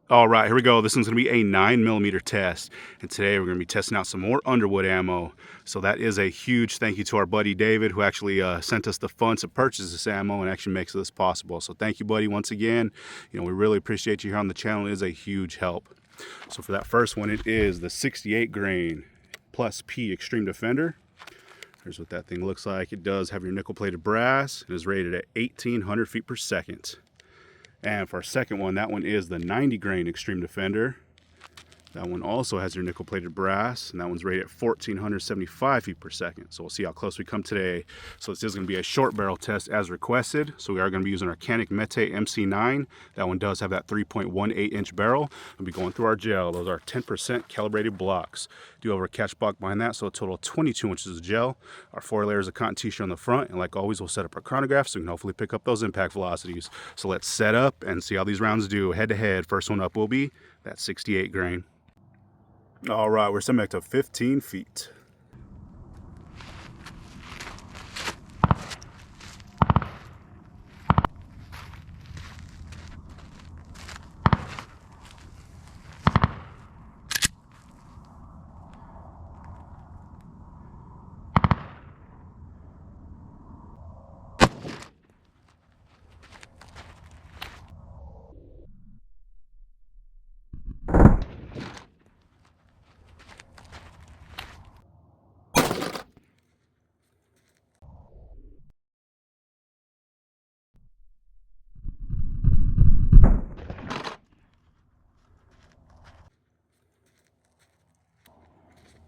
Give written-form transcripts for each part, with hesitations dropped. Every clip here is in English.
All right, here we go. This one's going to be a 9mm test. And today we're going to be testing out some more Underwood ammo. So that is a huge thank you to our buddy David, who actually sent us the funds to purchase this ammo and actually makes this possible. So thank you, buddy, once again. We really appreciate you here on the channel. It is a huge help. So for that first one, it is the 68 grain plus P Extreme Defender. Here's what that thing looks like. It does have your nickel plated brass. It is rated at 1800 feet per second. And for our second one, that one is the 90 grain Extreme Defender. That one also has your nickel plated brass, and that one's rated at 1475 feet per second. So we'll see how close we come today. So this is going to be a short barrel test as requested. So we are going to be using our Canik Mete Mc9. That one does have that 3.18 inch barrel. We'll be going through our gel. Those are 10% calibrated blocks. Do have our catch block behind that, so a total of 22 inches of gel. Our 4 layers of cotton t-shirt on the front, and like always, we'll set up our chronograph so we can hopefully pick up those impact velocities. So let's set up and see how these rounds do head to head. First one up will be that 68 grain. All right, we're setting back to 15 feet.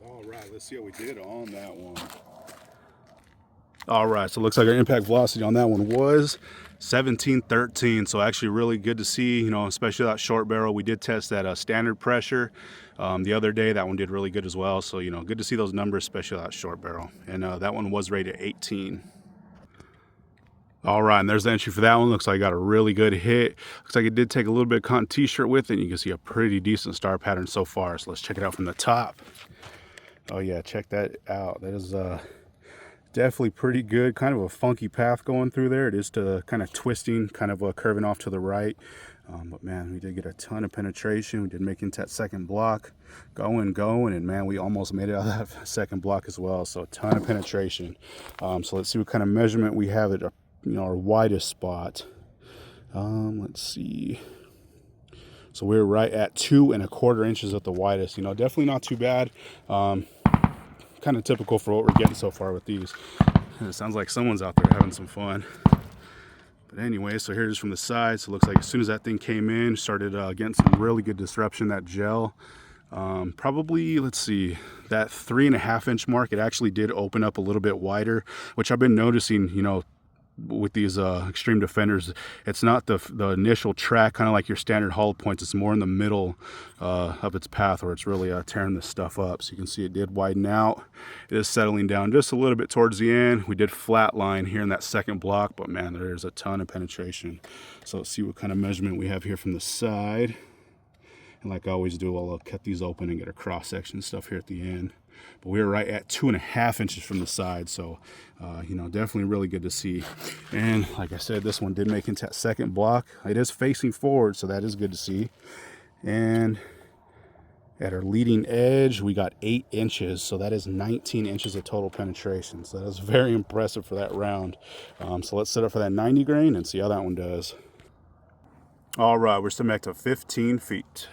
All right, let's see how we did on that one. All right, so it looks like our impact velocity on that one was 1713. So actually really good to see, especially that short barrel. We did test that standard pressure the other day. That one did really good as well. So, good to see those numbers, especially that short barrel. And that one was rated 18. All right, and there's the entry for that one. Looks like I got a really good hit. Looks like it did take a little bit of cotton t-shirt with it, and you can see a pretty decent star pattern so far. So let's check it out from the top. Oh yeah, check that out. That is definitely pretty good. Kind of a funky path going through there. It is to kind of twisting, kind of curving off to the right. But man, we did get a ton of penetration. We did make into that second block, going, and man, we almost made it out of that second block as well. So a ton of penetration. So let's see what kind of measurement we have at our widest spot. Let's see. So we're right at 2 1/4 inches at the widest. Definitely not too bad. Kind of typical for what we're getting so far with these. And it sounds like someone's out there having some fun. But anyway, so here it is from the side. So it looks like as soon as that thing came in, started getting some really good disruption, that gel. Probably, let's see, that 3 1/2 inch mark, it actually did open up a little bit wider, which I've been noticing, with these Extreme Defenders. It's not the initial track, kind of like your standard hollow points. It's more in the middle of its path where it's really tearing this stuff up. So you can see it did widen out. It is settling down just a little bit towards the end. We did flatline here in that second block, but man, there's a ton of penetration. So let's see what kind of measurement we have here from the side. And like I always do, I'll cut these open and get a cross section stuff here at the end. But we were right at 2 1/2 inches from the side. So, definitely really good to see. And like I said, this one did make into that second block. It is facing forward, so that is good to see. And at our leading edge, we got 8 inches. So that is 19 inches of total penetration. So that is very impressive for that round. So let's set up for that 90 grain and see how that one does. All right, we're still back to 15 feet.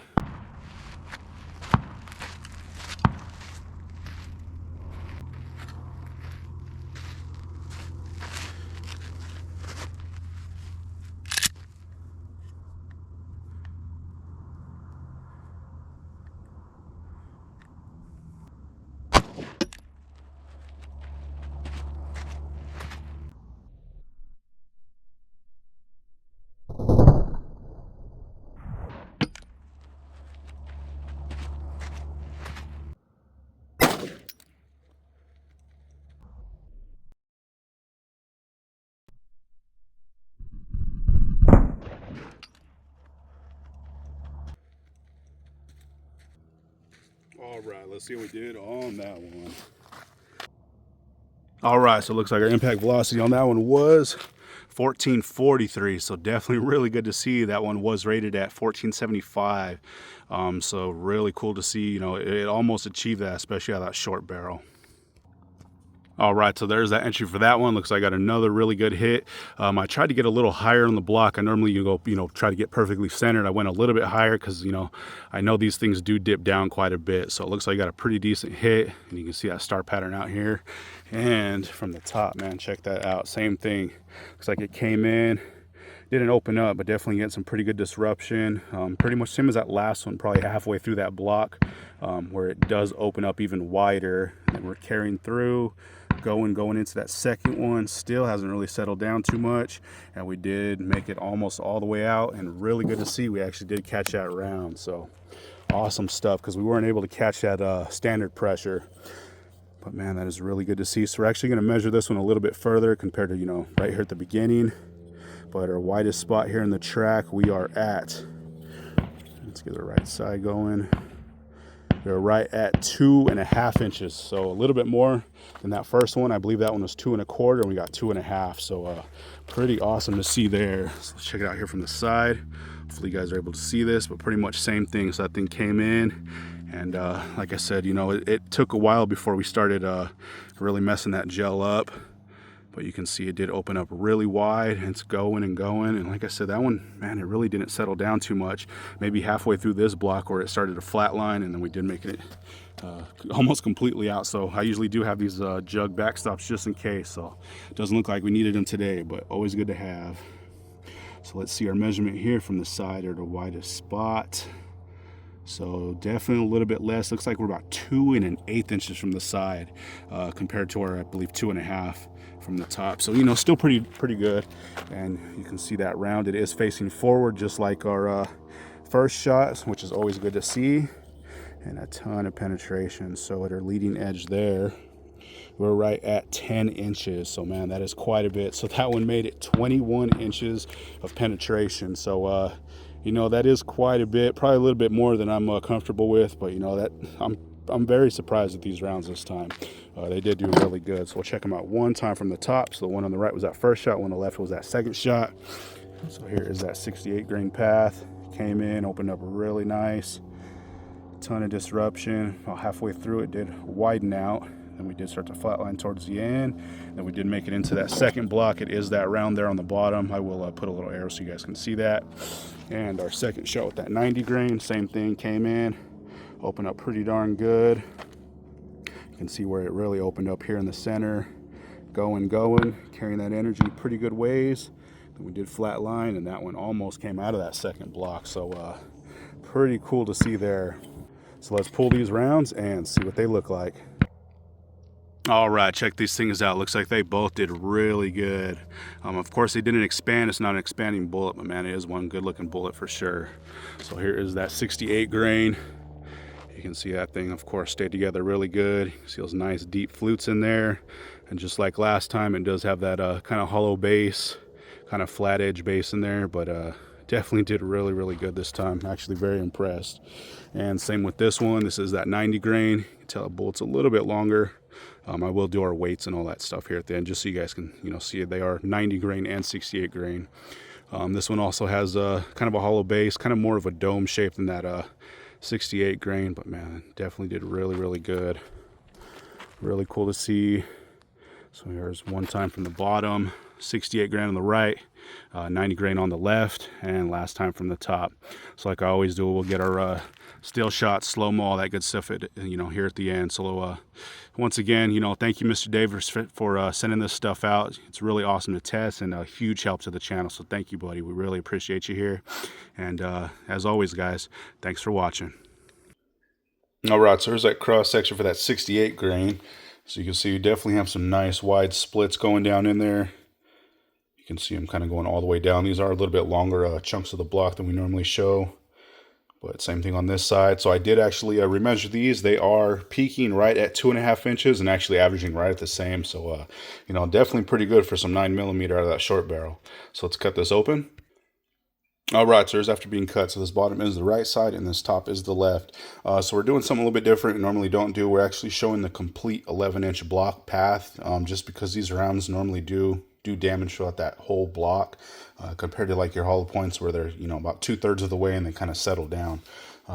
All right, let's see what we did on that one. All right, so it looks like our impact velocity on that one was 1443. So definitely really good to see. That one was rated at 1475. So really cool to see, you know, it almost achieved that, especially out of that short barrel. All right, so there's that entry for that one. Looks like I got another really good hit. I tried to get a little higher on the block. I normally try to get perfectly centered. I went a little bit higher because, you know, I know these things do dip down quite a bit. So it looks like I got a pretty decent hit, and you can see that star pattern out here. And from the top, man, check that out. Same thing. Looks like it came in, didn't open up, but definitely getting some pretty good disruption. Pretty much same as that last one, probably halfway through that block, where it does open up even wider. And we're carrying through, going into that second one. Still hasn't really settled down too much, and we did make it almost all the way out, and really good to see we actually did catch that round. So awesome stuff, because we weren't able to catch that standard pressure. But man, that is really good to see. So we're actually going to measure this one a little bit further compared to, you know, right here at the beginning. But our widest spot here in the track, we are at, let's get the right side going. We're right at 2.5 inches. So a little bit more than that first one. I believe that one was 2 1/4, and we got 2.5. So pretty awesome to see there. So let's check it out here from the side. Hopefully you guys are able to see this, but pretty much same thing. So that thing came in, and like I said, you know, it took a while before we started really messing that gel up. But you can see it did open up really wide, and it's going and going. And like I said, that one, man, it really didn't settle down too much. Maybe halfway through this block where it started to flatline, and then we did make it almost completely out. So I usually do have these jug backstops just in case. So it doesn't look like we needed them today, but always good to have. So let's see our measurement here from the side, or the widest spot. So definitely a little bit less. Looks like we're about 2 1/8 inches from the side, compared to our, I believe, 2.5 from the top. So, you know, still pretty good. And you can see that round, it is facing forward, just like our first shot, which is always good to see. And a ton of penetration. So at our leading edge there, we're right at 10 inches. So man, that is quite a bit. So that one made it 21 inches of penetration. So you know, that is quite a bit, probably a little bit more than I'm comfortable with, but you know, that I'm very surprised at these rounds this time. They did do really good. So we'll check them out one time from the top. So the one on the right was that first shot, one on the left was that second shot. So here is that 68 grain path. Came in, opened up really nice. Ton of disruption. About halfway through, it did widen out. Then we did start to flatline towards the end. Then we did make it into that second block. It is that round there on the bottom. I will put a little arrow so you guys can see that. And our second shot with that 90 grain, same thing, came in, opened up pretty darn good. You can see where it really opened up here in the center. Going, carrying that energy pretty good ways. Then we did flat line, and that one almost came out of that second block. So pretty cool to see there. So let's pull these rounds and see what they look like. All right, check these things out. Looks like they both did really good. Of course, they didn't expand. It's not an expanding bullet, but man, it is one good looking bullet for sure. So here is that 68 grain. You can see that thing, of course, stayed together really good. You see those nice deep flutes in there. And just like last time, it does have that kind of hollow base, kind of flat edge base in there, but definitely did really good this time. Actually very impressed. And same with this one. This is that 90 grain. You can tell the bullet's a little bit longer. I will do our weights and all that stuff here at the end, just so you guys can, you know, see they are 90 grain and 68 grain. This one also has kind of a hollow base, kind of more of a dome shape than that 68 grain, but man, definitely did really good. Really cool to see. So here's one time from the bottom, 68 grain on the right, 90 grain on the left, and last time from the top. So like I always do, we'll get our still shots, slow-mo, all that good stuff at, you know, here at the end. So once again, you know, thank you, Mr. Davis, for sending this stuff out. It's really awesome to test, and a huge help to the channel. So thank you, buddy. We really appreciate you here. And as always, guys, thanks for watching. All right, so here's that cross section for that 68 grain. So you can see you definitely have some nice wide splits going down in there. You can see them kind of going all the way down. These are a little bit longer chunks of the block than we normally show. But same thing on this side. So I did actually remeasure these. They are peaking right at 2.5 inches and actually averaging right at the same. So, you know, definitely pretty good for some 9mm out of that short barrel. So let's cut this open. All right, so here's after being cut. So this bottom is the right side and this top is the left. So we're doing something a little bit different we normally don't do. We're actually showing the complete 11-inch block path, just because these rounds normally do do damage throughout that whole block, compared to like your hollow points where they're, you know, about 2/3 of the way and they kind of settle down.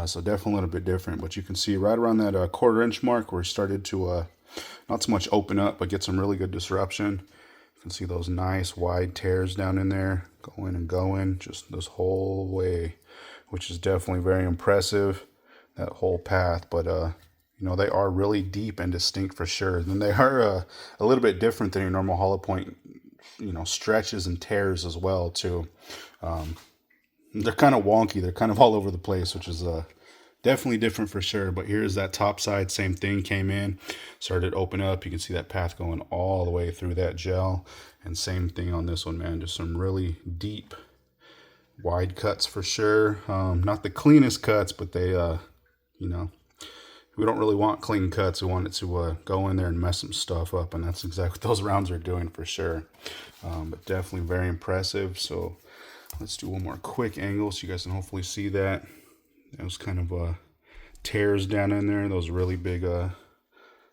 So definitely a little bit different, but you can see right around that 1/4 inch mark where it started to not so much open up, but get some really good disruption. You can see those nice wide tears down in there, going and going just this whole way, which is definitely very impressive, that whole path. But you know, they are really deep and distinct for sure. And they are a little bit different than your normal hollow point, you know, stretches and tears as well too. They're kind of wonky. They're kind of all over the place, which is definitely different for sure. But here's that top side, same thing, came in, started to open up. You can see that path going all the way through that gel. And same thing on this one, man. Just some really deep, wide cuts for sure. Not the cleanest cuts, but they, you know, we don't really want clean cuts. We want it to go in there and mess some stuff up. And that's exactly what those rounds are doing for sure. But definitely very impressive. So let's do one more quick angle so you guys can hopefully see that. Those kind of tears down in there, those really big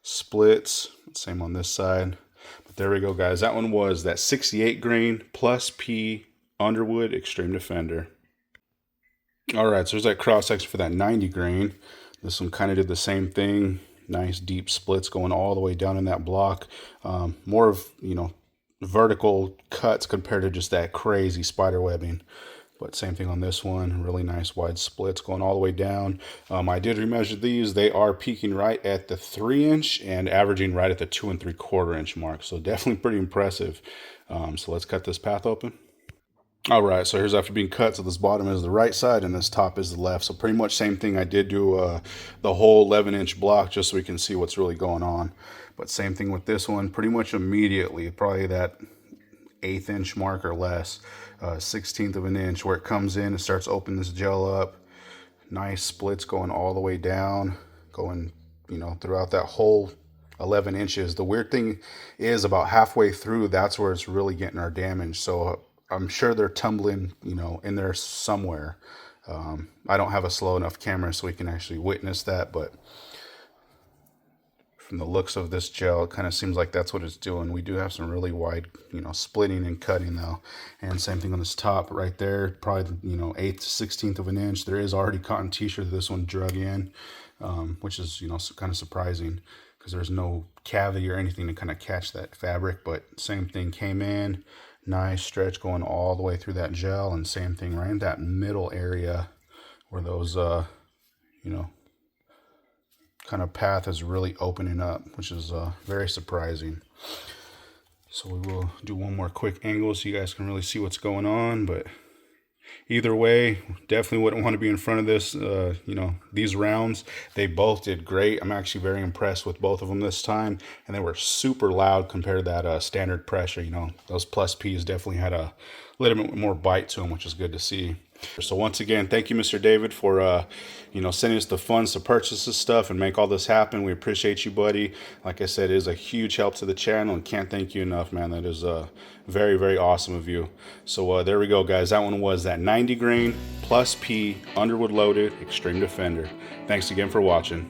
splits. Same on this side. But there we go, guys. That one was that 68 grain plus P Underwood Xtreme Defender. All right, so there's that cross section for that 90 grain. This one kind of did the same thing. Nice deep splits going all the way down in that block. More of, you know, vertical cuts compared to just that crazy spider webbing. But same thing on this one, really nice wide splits going all the way down. I did remeasure these. They are peaking right at the 3 inch and averaging right at the 2 3/4 inch mark. So definitely pretty impressive. So let's cut this path open. All right, so here's after being cut. So this bottom is the right side and this top is the left. So pretty much same thing. I did do the whole 11-inch block just so we can see what's really going on. But same thing with this one, pretty much immediately, probably that 1/8 inch mark or less, 1/16 of an inch, where it comes in and starts opening this gel up. Nice splits going all the way down, going, you know, throughout that whole 11 inches. The weird thing is about halfway through, that's where it's really getting our damage. So I'm sure they're tumbling, you know, in there somewhere. I don't have a slow enough camera so we can actually witness that, but from the looks of this gel, it kind of seems like that's what it's doing. We do have some really wide, you know, splitting and cutting though. And same thing on this top right there, probably, you know, 1/8 to 1/16 of an inch. There is already cotton t-shirt that this one drug in, which is, you know, kind of surprising because there's no cavity or anything to kind of catch that fabric. But same thing came in, nice stretch going all the way through that gel, and same thing right in that middle area where those, you know, kind of path is really opening up, which is very surprising. So we will do one more quick angle so you guys can really see what's going on. But either way, definitely wouldn't want to be in front of this. You know, these rounds, they both did great. I'm actually very impressed with both of them this time, and they were super loud compared to that standard pressure. You know, those plus P's definitely had a little bit more bite to them, which is good to see. So once again, thank you, Mr. David, for you know, sending us the funds to purchase this stuff and make all this happen. We appreciate you, buddy. Like I said, it is a huge help to the channel, and can't thank you enough, man. That is very, very awesome of you. So there we go, guys. That one was that 90 grain plus P Underwood loaded Xtreme Defender. Thanks again for watching.